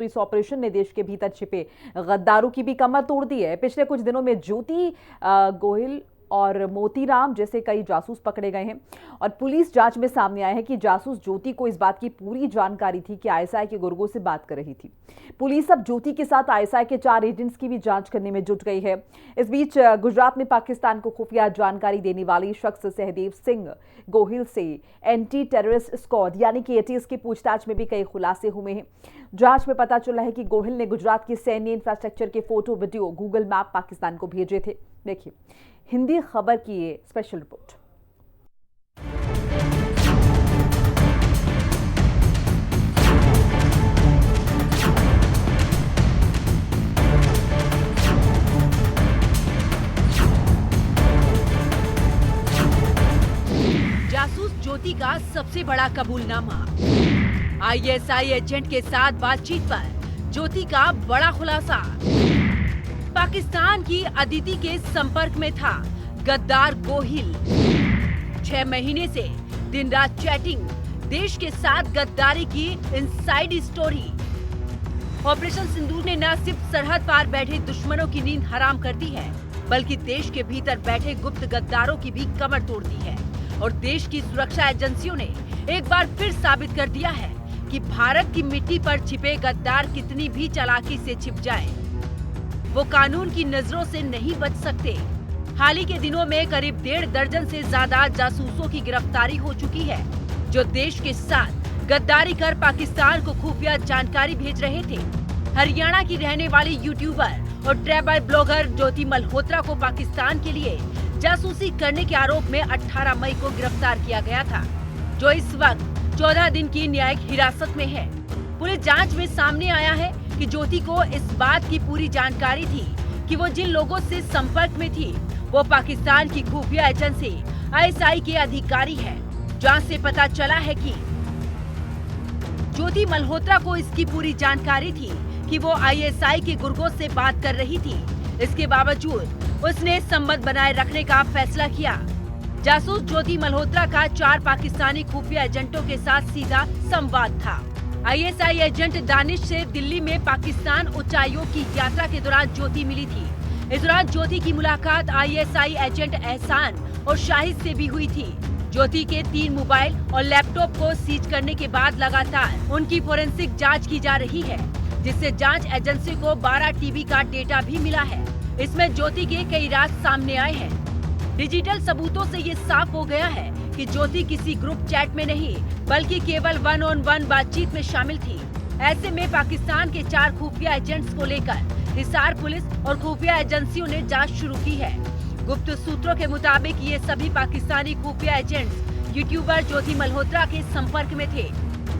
तो इस ऑपरेशन ने देश के भीतर छिपे गद्दारों की भी कमर तोड़ दी है। पिछले कुछ दिनों में ज्योति गोहिल और मोतीराम जैसे कई जासूस पकड़े गए हैं और पुलिस जांच में सामने आया है कि जासूस ज्योति को इस बात की पूरी जानकारी थी कि आईएसआई के गुर्गों से बात कर रही थी। पुलिस अब ज्योति के साथ आईएसआई के 4 एजेंट्स की भी जांच करने में जुट गई है। इस बीच गुजरात में पाकिस्तान को खुफिया जानकारी देने वाली शख्स सहदेव सिंह गोहिल से एंटी टेररिस्ट स्क्वाड यानी कि एटीएस की पूछताछ में भी कई खुलासे हुए हैं। जांच में पता चला है कि गोहिल ने गुजरात के सैन्य इंफ्रास्ट्रक्चर के photo video Google map Pakistan को भेजे थे। देखिए हिंदी खबर की ये स्पेशल रिपोर्ट। जासूस ज्योति का सबसे बड़ा कबूलनामा। आईएसआई एजेंट के साथ बातचीत पर ज्योति का बड़ा खुलासा। पाकिस्तान की अदिति के संपर्क में था गद्दार गोहिल। 6 महीने से दिन रात चैटिंग, देश के साथ गद्दारी की इनसाइड स्टोरी। ऑपरेशन सिंदूर ने न सिर्फ सरहद पार बैठे दुश्मनों की नींद हराम कर दी है, बल्कि देश के भीतर बैठे गुप्त गद्दारों की भी कमर तोड़ दी है। और देश की सुरक्षा एजेंसियों ने एक बार फिर साबित कर दिया है कि भारत की मिट्टी पर छिपे गद्दार कितनी भी चालाकी से छिप जाए, वो कानून की नजरों से नहीं बच सकते। हाल ही के दिनों में करीब 1.5 दर्जन से ज्यादा जासूसों की गिरफ्तारी हो चुकी है, जो देश के साथ गद्दारी कर पाकिस्तान को खुफिया जानकारी भेज रहे थे। हरियाणा की रहने वाली यूट्यूबर और ट्रैवल ब्लॉगर ज्योति मल्होत्रा को पाकिस्तान के लिए जासूसी करने के आरोप में 18 मई को गिरफ्तार किया गया था, जो इस वक्त 14 दिन की न्यायिक हिरासत में है। पुलिस जांच में सामने आया है कि ज्योति को इस बात की पूरी जानकारी थी कि वो जिन लोगों से संपर्क में थी वो पाकिस्तान की खुफिया एजेंसी आईएसआई के अधिकारी हैं। जांच से पता चला है कि ज्योति मल्होत्रा को इसकी पूरी जानकारी थी कि वो आईएसआई के गुर्गों से बात कर रही थी। इसके बावजूद उसने संबंध बनाए रखने का फैसला किया। जासूस ज्योति मल्होत्रा का 4 पाकिस्तानी खुफिया एजेंटों के साथ सीधा संवाद था। आईएसआई एजेंट दानिश से दिल्ली में पाकिस्तान उच्चायोग की यात्रा के दौरान ज्योति मिली थी। इस दौरान ज्योति की मुलाकात आईएसआई एजेंट एहसान और शाहिद से भी हुई थी। ज्योति के 3 मोबाइल और लैपटॉप को सीज करने के बाद लगातार उनकी फोरेंसिक जांच की जा रही है, जिससे जांच एजेंसी को 12 टीबी का डेटा भी मिला है। इसमें ज्योति के कई राज सामने आए हैं। डिजिटल सबूतों से ये साफ हो गया है कि ज्योति किसी ग्रुप चैट में नहीं, बल्कि केवल 1-on-1 बातचीत में शामिल थी। ऐसे में पाकिस्तान के 4 खुफिया एजेंट्स को लेकर हिसार पुलिस और खुफिया एजेंसियों ने जांच शुरू की है। गुप्त सूत्रों के मुताबिक ये सभी पाकिस्तानी खुफिया एजेंट्स यूट्यूबर ज्योति मल्होत्रा के संपर्क में थे।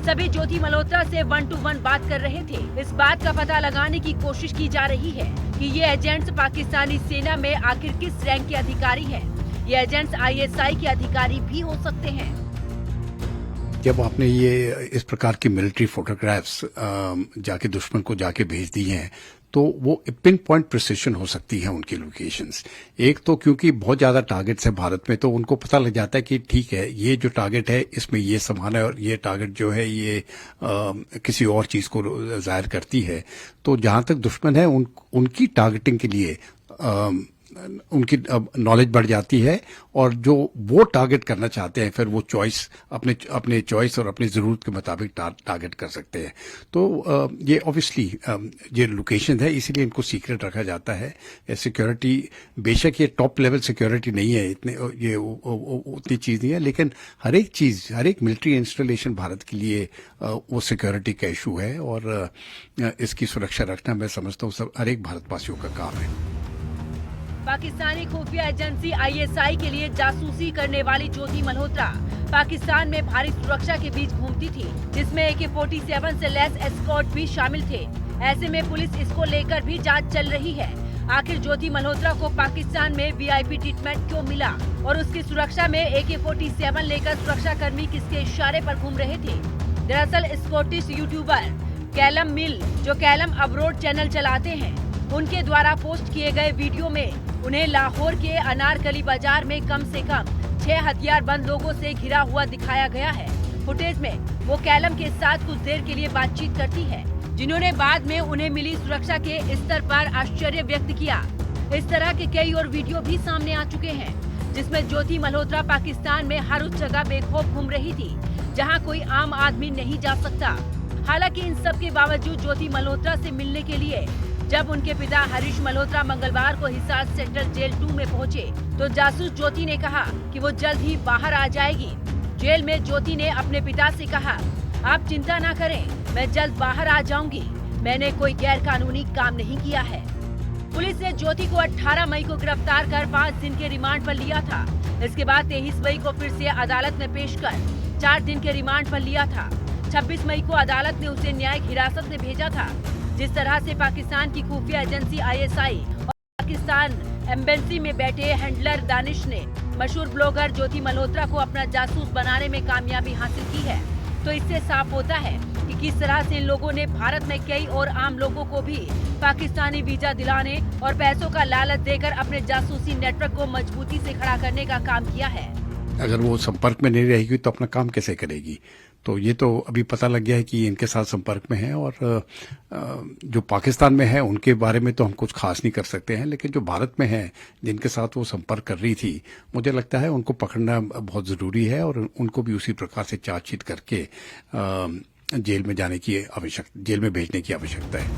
सभी ज्योति मल्होत्रा से 1-to-1 बात कर रहे थे। इस बात का पता लगाने की कोशिश की जा रही है कि ये एजेंट्स पाकिस्तानी सेना में आखिर किस रैंक के अधिकारी हैं। ये एजेंट्स आईएसआई के अधिकारी भी हो सकते हैं। जब आपने ये इस प्रकार की मिलिट्री फोटोग्राफ्स जाके दुश्मन को जाके भेज दी हैं, तो वो पिन पॉइंट प्रिसिशन हो सकती है उनकी लोकेशंस। एक तो क्योंकि बहुत ज्यादा टारगेट्स है भारत में, तो उनको पता लग जाता है कि ठीक है ये जो टारगेट है इसमें ये सामान है और ये टारगेट जो है ये किसी और चीज को जाहिर करती है। तो जहां तक दुश्मन है उनकी टारगेटिंग के लिए उनकी नॉलेज बढ़ जाती है और जो वो टारगेट करना चाहते हैं फिर वो चॉइस अपने चॉइस और अपनी जरूरत के मुताबिक टारगेट कर सकते हैं। तो ये ऑब्वियसली ये लोकेशन है, इसीलिए इनको सीक्रेट रखा जाता है। सिक्योरिटी बेशक ये टॉप लेवल सिक्योरिटी नहीं है, इतने ये उतनी चीज नहीं है, लेकिन हर एक मिलिट्री इंस्टॉलेशन भारत के लिए वो सिक्योरिटी का इशू है और इसकी सुरक्षा रखना मैं समझता हूँ सब हर एक भारतवासियों का काम है। पाकिस्तानी खुफिया एजेंसी आईएसआई के लिए जासूसी करने वाली ज्योति मल्होत्रा पाकिस्तान में भारी सुरक्षा के बीच घूमती थी, जिसमें AK-47 से लैस एस्कॉर्ट भी शामिल थे। ऐसे में पुलिस इसको लेकर भी जांच चल रही है। आखिर ज्योति मल्होत्रा को पाकिस्तान में वीआईपी ट्रीटमेंट क्यों मिला और उसकी सुरक्षा में AK-47 लेकर सुरक्षा कर्मी किसके इशारे पर घूम रहे थे? दरअसल स्कॉटिश यूट्यूबर कैलम मिल, जो कैलम अब्रोड चैनल चलाते हैं, उनके द्वारा पोस्ट किए गए वीडियो में उन्हें लाहौर के अनारकली बाजार में कम से कम 6 हथियारबंद लोगों से घिरा हुआ दिखाया गया है। फुटेज में वो कैलम के साथ कुछ देर के लिए बातचीत करती है, जिन्होंने बाद में उन्हें मिली सुरक्षा के स्तर पर आश्चर्य व्यक्त किया। इस तरह के कई और वीडियो भी सामने आ चुके हैं, जिसमें ज्योति मल्होत्रा पाकिस्तान में हर उस जगह बेखौफ घूम रही थी जहां कोई आम आदमी नहीं जा सकता। हालांकि इन सब के बावजूद ज्योति मल्होत्रा से मिलने के लिए जब उनके पिता हरीश मल्होत्रा मंगलवार को हिसार सेंट्रल जेल 2 में पहुंचे, तो जासूस ज्योति ने कहा कि वो जल्द ही बाहर आ जाएगी। जेल में ज्योति ने अपने पिता से कहा, आप चिंता न करें, मैं जल्द बाहर आ जाऊंगी। मैंने कोई गैर कानूनी काम नहीं किया है। पुलिस ने ज्योति को 18 मई को गिरफ्तार कर 5 दिन के रिमांड पर लिया था। इसके बाद 23 मई को फिर से अदालत में पेश कर 4 दिन के रिमांड पर लिया था। 26 मई को अदालत ने उसे न्यायिक हिरासत में भेजा था। जिस तरह से पाकिस्तान की खुफिया एजेंसी ISI और पाकिस्तान एम्बेसी में बैठे हैंडलर दानिश ने मशहूर ब्लॉगर ज्योति मल्होत्रा को अपना जासूस बनाने में कामयाबी हासिल की है, तो इससे साफ होता है कि किस तरह से इन लोगों ने भारत में कई और आम लोगों को भी पाकिस्तानी वीजा दिलाने और पैसों का लालच देकर अपने जासूसी नेटवर्क को मजबूती से खड़ा करने का काम किया है। अगर वो संपर्क में नहीं रहेगी तो अपना काम कैसे करेगी? तो ये तो अभी पता लग गया है कि इनके साथ संपर्क में है, और जो पाकिस्तान में है उनके बारे में तो हम कुछ खास नहीं कर सकते हैं, लेकिन जो भारत में है जिनके साथ वो संपर्क कर रही थी, मुझे लगता है उनको पकड़ना बहुत ज़रूरी है और उनको भी उसी प्रकार से चार्जशीट करके जेल में भेजने की आवश्यकता है।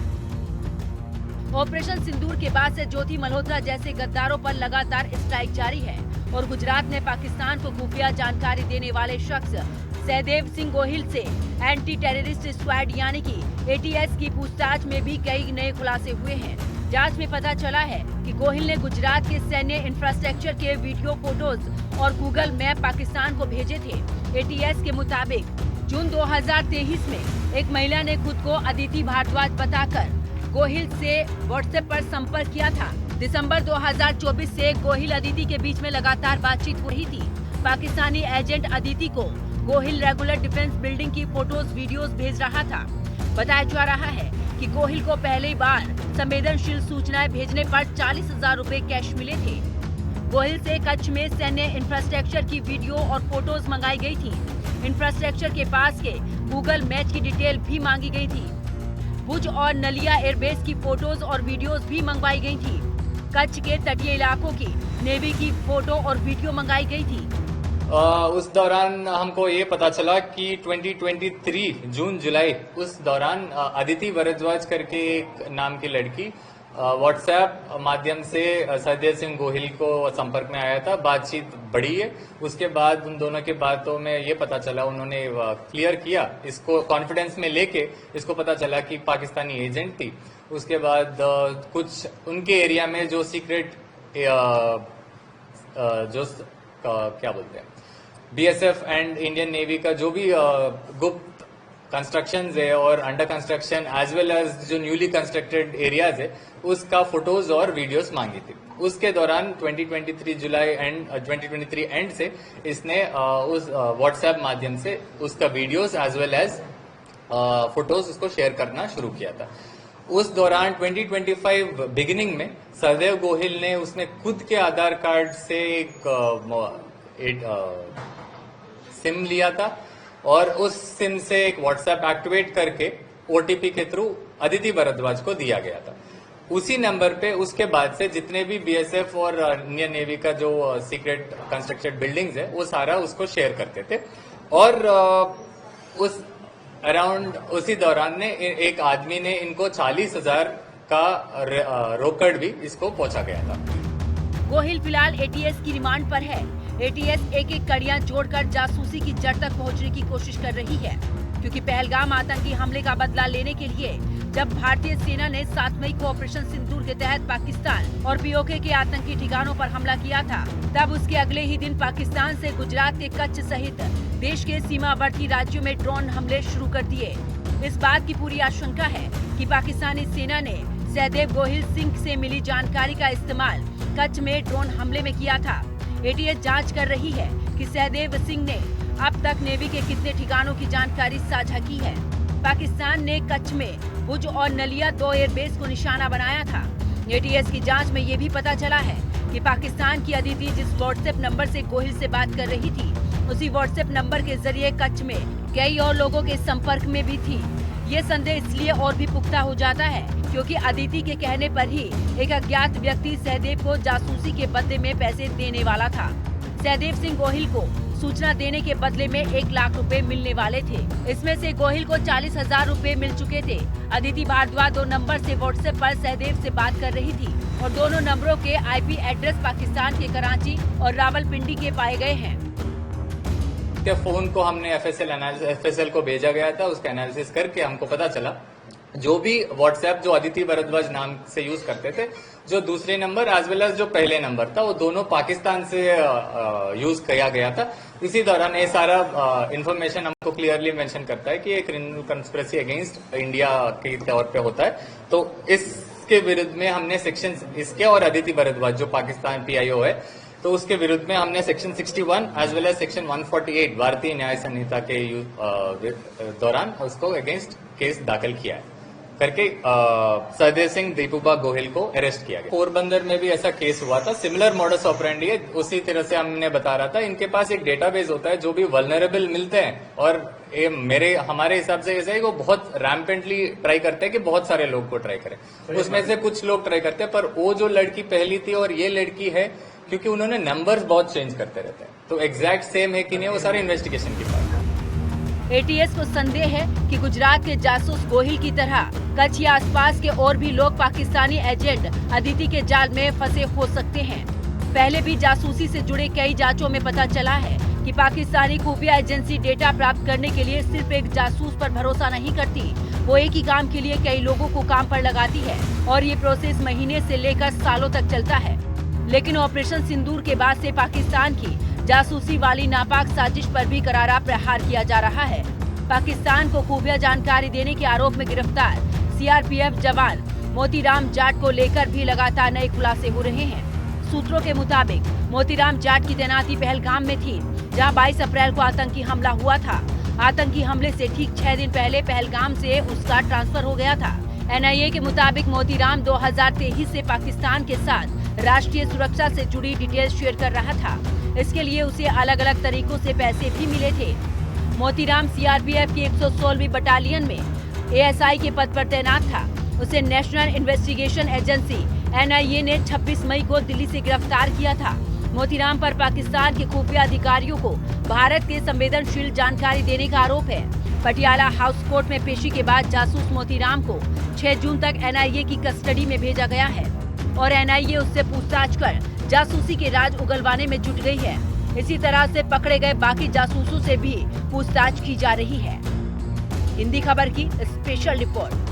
ऑपरेशन सिंदूर के बाद से ज्योति मल्होत्रा जैसे गद्दारों पर लगातार स्ट्राइक जारी है और गुजरात में पाकिस्तान को खुफिया जानकारी देने वाले शख्स सहदेव सिंह गोहिल से एंटी टेररिस्ट स्क्वाड यानी कि ATS की पूछताछ में भी कई नए खुलासे हुए हैं। जांच में पता चला है कि गोहिल ने गुजरात के सैन्य इंफ्रास्ट्रक्चर के वीडियो, फोटोज और गूगल मैप पाकिस्तान को भेजे थे। ATS के मुताबिक जून 2023 में एक महिला ने खुद को अदिति भारद्वाज बताकर गोहिल से व्हाट्सएप पर संपर्क किया था। दिसंबर 2024 से गोहिल अदिति के बीच में लगातार बातचीत हो रही थी। पाकिस्तानी एजेंट अदिति को गोहिल रेगुलर डिफेंस बिल्डिंग की फोटोज, वीडियोस भेज रहा था। बताया जा रहा है कि गोहिल को पहली बार संवेदनशील सूचनाएं भेजने पर 40,000 रुपए कैश मिले थे। गोहिल से कच्छ में सैन्य इंफ्रास्ट्रक्चर की वीडियो और फोटोज मंगाई गई थी। इंफ्रास्ट्रक्चर के पास के गूगल मैप की डिटेल भी मांगी गई थी। भुज और नलिया एयरबेस की फोटोज और वीडियोस भी मंगवाई गई थी। कच्छ के तटीय इलाकों की नेवी की फोटो और वीडियो मंगाई गई थी। उस दौरान हमको ये पता चला कि 2023 जून जुलाई उस दौरान अदिति भारद्वाज करके एक नाम की लड़की व्हाट्सएप माध्यम से सहदेव सिंह गोहिल को संपर्क में आया था। बातचीत बढ़ी है। उसके बाद उन दोनों की बातों में ये पता चला, उन्होंने क्लियर किया, इसको कॉन्फिडेंस में लेके इसको पता चला कि पाकिस्तानी एजेंट थी। उसके बाद कुछ उनके एरिया में जो सीक्रेट क्या बोलते हैं BSF एंड इंडियन नेवी का जो भी गुप्त कंस्ट्रक्शंस है और under construction as well as जो न्यूली कंस्ट्रक्टेड एरियाज है उसका फोटोज और वीडियोस मांगी थी। उसके दौरान 2023 जुलाई एंड 2023 एंड से इसने उस व्हाट्सएप माध्यम से उसका videos as well as photos उसको शेयर करना शुरू किया था। उस दौरान 2025 बिगिनिंग में सहदेव गोहिल ने उसने खुद के आधार कार्ड से एक सिम लिया था और उस सिम से एक व्हाट्सएप एक्टिवेट करके OTP के थ्रू अदिति भारद्वाज को दिया गया था। उसी नंबर पे उसके बाद से जितने भी BSF और इंडियन नेवी का जो सीक्रेट कंस्ट्रक्टेड बिल्डिंग्स है वो सारा उसको शेयर करते थे। और उस अराउंड उसी दौरान ने एक आदमी ने इनको 40,000 का रोकड़ भी इसको पहुंचा गया था। गोहिल फिलहाल ATS की रिमांड पर है। ATS एक एक कड़ियां जोड़कर जासूसी की जड़ तक पहुंचने की कोशिश कर रही है, क्योंकि पहलगाम आतंकी हमले का बदला लेने के लिए जब भारतीय सेना ने 7 मई को ऑपरेशन सिंदूर के तहत पाकिस्तान और POK के आतंकी ठिकानों पर हमला किया था, तब उसके अगले ही दिन पाकिस्तान से गुजरात के कच्छ सहित देश के सीमावर्ती राज्यों में ड्रोन हमले शुरू कर दिए। इस बात की पूरी आशंका है कि पाकिस्तानी सेना ने सहदेव गोहिल सिंह से मिली जानकारी का इस्तेमाल कच्छ में ड्रोन हमले में किया था। ATS जांच कर रही है कि सहदेव सिंह ने अब तक नेवी के कितने ठिकानों की जानकारी साझा की है। पाकिस्तान ने कच्छ में भुज और नलिया 2 एयरबेस को निशाना बनाया था। ATS की जांच में ये भी पता चला है कि पाकिस्तान की अदिति जिस व्हाट्सएप नंबर से गोहिल से बात कर रही थी, उसी व्हाट्सएप नंबर के जरिए कच्छ में कई और लोगों के संपर्क में भी थी। ये संदेह इसलिए और भी पुख्ता हो जाता है क्योंकि अदिति के कहने पर ही एक अज्ञात व्यक्ति सहदेव को जासूसी के बदले में पैसे देने वाला था। सहदेव सिंह गोहिल को सूचना देने के बदले में 1 लाख रुपए मिलने वाले थे। इसमें से गोहिल को 40,000 रुपए मिल चुके थे। अदिति भारद्वाज 2 नंबर से व्हाट्सएप पर सहदेव से बात कर रही थी और दोनों नंबरों के IP एड्रेस पाकिस्तान के कराची और रावलपिंडी के पाए गए हैं। के फोन को हमने FSL को भेजा गया था, उसका एनालिसिस करके हमको पता चला जो भी व्हाट्सएप जो अदिति भारद्वाज नाम से यूज करते थे, जो दूसरे नंबर एज वेल एज जो पहले नंबर था, वो दोनों पाकिस्तान से यूज किया गया था। इसी दौरान ये सारा इंफॉर्मेशन हमको क्लियरली मेंशन करता है कि ये क्रिमिनल कंस्पिरेसी अगेंस्ट इंडिया के तौर पे होता है। तो इसके विरुद्ध में हमने सेक्शन इसके और अदिति भारद्वाज जो पाकिस्तान PIO है, तो उसके विरुद्ध में हमने section 61 as well as section 148 Bharatiya न्याय संहिता के दौरान उसको अगेंस्ट केस दाखिल किया है करके सहदेव सिंह दीपूबा गोहिल को अरेस्ट किया गया। पोरबंदर में भी ऐसा केस हुआ था, सिमिलर मॉडस ऑपरेंडी है। उसी तरह से हमने बता रहा था, इनके पास एक डेटाबेस होता है जो भी वल्नरेबल मिलते हैं और ये हमारे हिसाब से ऐसा है वो बहुत रैम्पेंटली ट्राई करते हैं कि बहुत सारे लोग को ट्राई करें। उसमें से कुछ लोग ट्राई करते हैं, पर वो जो लड़की पहली थी और ये लड़की है, क्योंकि उन्होंने नंबर्स बहुत चेंज करते रहते हैं, तो एग्जैक्ट सेम है कि नहीं वो सारे इन्वेस्टिगेशन की बात है। ATS को संदेह है कि गुजरात के जासूस गोहिल की तरह कच्छ या आसपास के और भी लोग पाकिस्तानी एजेंट अदिति के जाल में फंसे हो सकते हैं। पहले भी जासूसी से जुड़े कई जांचों में पता चला है कि पाकिस्तानी खुफिया एजेंसी डेटा प्राप्त करने के लिए सिर्फ एक जासूस पर भरोसा नहीं करती, वो एक ही काम के लिए कई लोगों को काम पर लगाती है और ये प्रोसेस महीने से लेकर सालों तक चलता है। लेकिन ऑपरेशन सिंदूर के बाद से पाकिस्तान की जासूसी वाली नापाक साजिश पर भी करारा प्रहार किया जा रहा है। पाकिस्तान को खुफिया जानकारी देने के आरोप में गिरफ्तार CRPF जवान मोतीराम जाट को लेकर भी लगातार नए खुलासे हो रहे हैं। सूत्रों के मुताबिक मोतीराम जाट की तैनाती पहलगाम में थी, जहां 22 अप्रैल को आतंकी हमला हुआ था। आतंकी हमले से ठीक 6 दिन पहले पहलगाम से उसका ट्रांसफर हो गया था। NIA के मुताबिक मोतीराम 2023 से पाकिस्तान के साथ राष्ट्रीय सुरक्षा से जुड़ी डिटेल शेयर कर रहा था। इसके लिए उसे अलग अलग तरीकों से पैसे भी मिले थे। मोतीराम CRPF की 116वीं बटालियन में ASI के पद पर तैनात था। उसे नेशनल इन्वेस्टिगेशन एजेंसी NIA ने 26 मई को दिल्ली से गिरफ्तार किया था। मोतीराम पर पाकिस्तान के खुफिया अधिकारियों को भारत के संवेदनशील जानकारी देने का आरोप है। पटियाला हाउस कोर्ट में पेशी के बाद जासूस मोतीराम को 6 जून तक NIA की कस्टडी में भेजा गया है और NIA उससे पूछताछ कर जासूसी के राज उगलवाने में जुट गई है। इसी तरह से पकड़े गए बाकी जासूसों से भी पूछताछ की जा रही है। हिंदी खबर की स्पेशल रिपोर्ट।